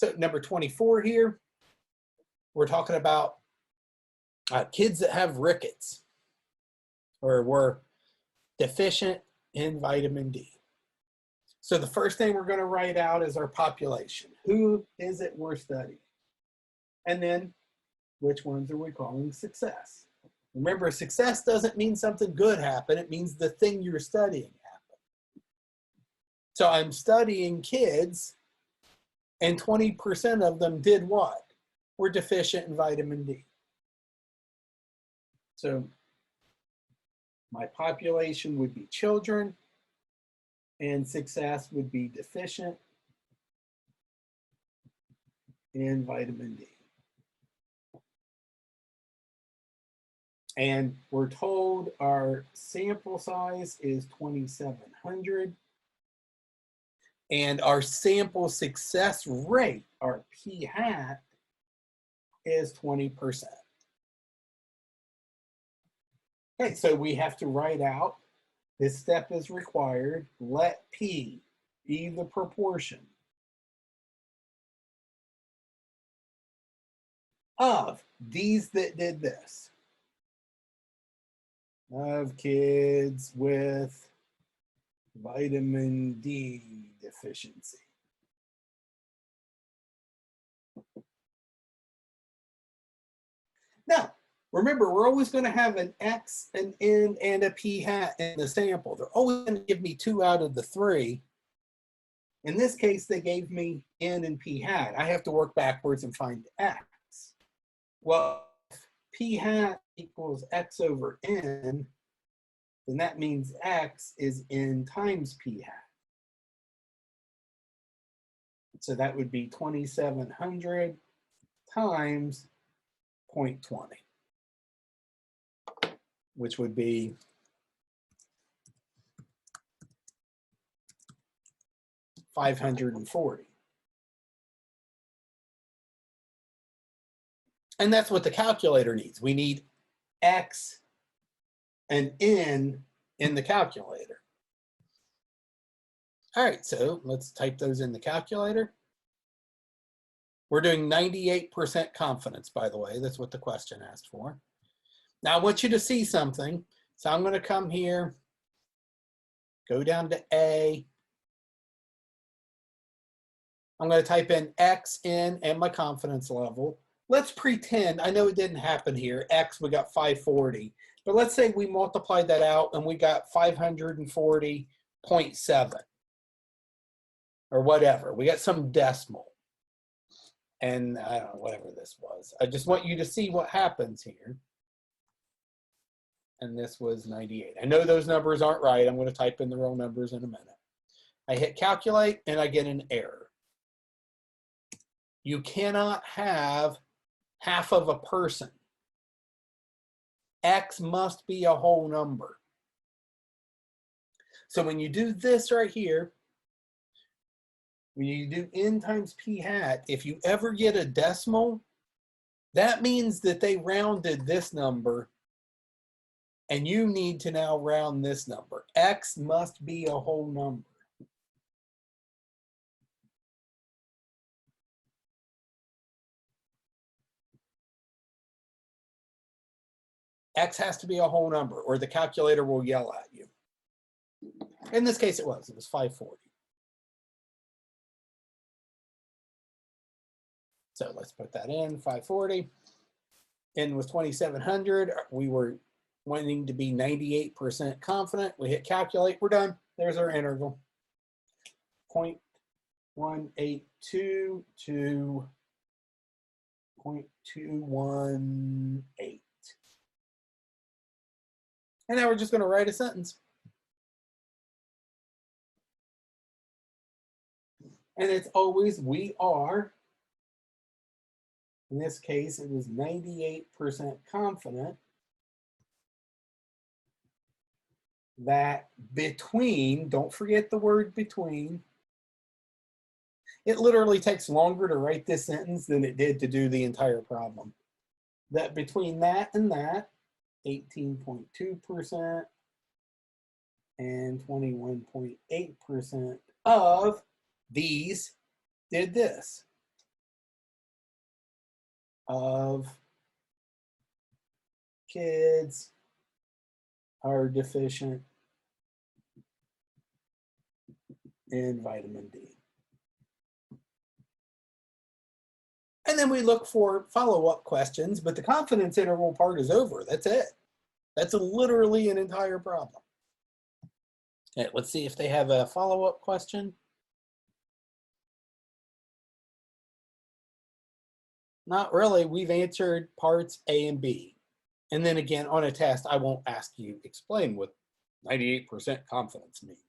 So number 24 here, we're talking about kids that have rickets or were deficient in vitamin D. So the first thing we're going to write out is our population. Who is it we're studying? And then which ones are we calling success? Remember, success doesn't mean something good happened. It means the thing you're studying happened. So I'm studying kids, and 20% of them did what? Were deficient in vitamin D. So my population would be children, and success would be deficient in vitamin D. And we're told our sample size is 2,700. And our sample success rate, our p hat, is 20%. Okay, so we have to write out, this step is required, let p be the proportion of these that did this, of kids with vitamin D deficiency. Now, remember, we're always going to have an X, an N, and a P hat in the sample. They're always going to give me 2 out of the 3. In this case, they gave me N and P hat. I have to work backwards and find X. Well, if P hat equals X over N, then that means X is N times P hat. So that would be 2,700 times 0.20, which would be 540. And that's what the calculator needs. We need X and N in the calculator. All right, so let's type those in the calculator. We're doing 98% confidence, by the way. That's what the question asked for. Now I want you to see something. So I'm going to come here, go down to A. I'm going to type in X, N, and my confidence level. Let's pretend, I know it didn't happen here, X, we got 540. But let's say we multiplied that out and we got 540.7 or whatever. We got some decimal. And I don't know, whatever this was. I just want you to see what happens here. And this was 98. I know those numbers aren't right. I'm going to type in the real numbers in a minute. I hit calculate and I get an error. You cannot have half of a person. X must be a whole number. So when you do this right here, when you do N times P hat, if you ever get a decimal, that means that they rounded this number and you need to now round this number. X must be a whole number. X has to be a whole number or the calculator will yell at you. In this case, it was 540. So let's put that in, 540. N was 2,700. We were wanting to be 98% confident. We hit calculate, we're done. There's our interval. 0.182 to 0.218. And now we're just going to write a sentence. And it's always we are. In this case, it was 98% confident that between, don't forget the word between, it literally takes longer to write this sentence than it did to do the entire problem. That between that and that, 18.2% and 21.8% of these did this. of kids are deficient in vitamin D. And then we look for follow-up questions, but the confidence interval part is over. That's it. That's literally an entire problem. Okay, let's see if they have a follow-up question. Not really. We've answered parts A and B. And then again, on a test, I won't ask you explain what 98% confidence means.